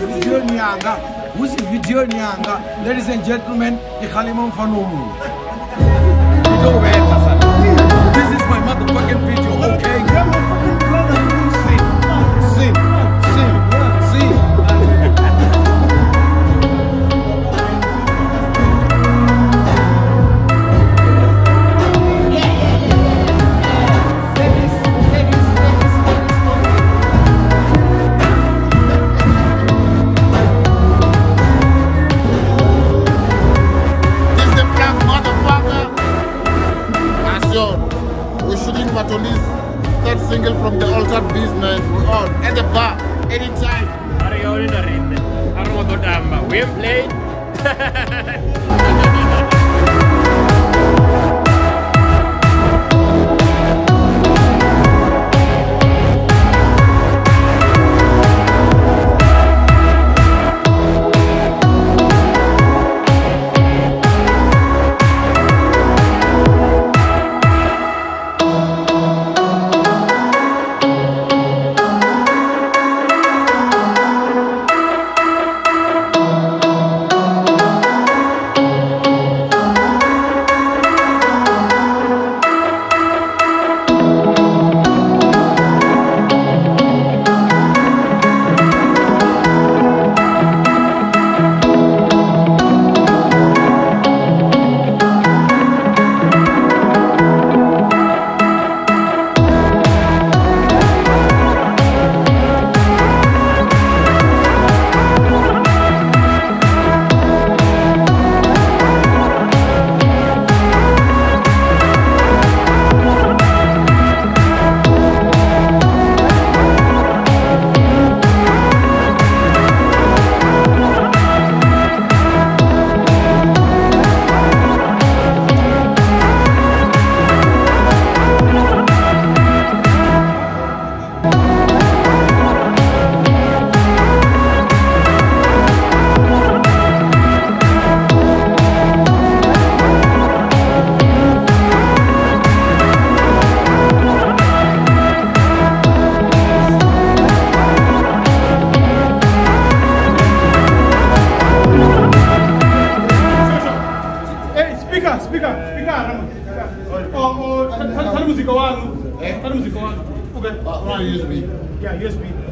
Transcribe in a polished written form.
video nyanga. Ladies and gentlemen, ikhalimam fanomu. This is my motherfucking video, okay? See. We're shooting Batondy's third single from the Altered Beast, man. We're on at the bar anytime. We played. USB. Yeah, USB.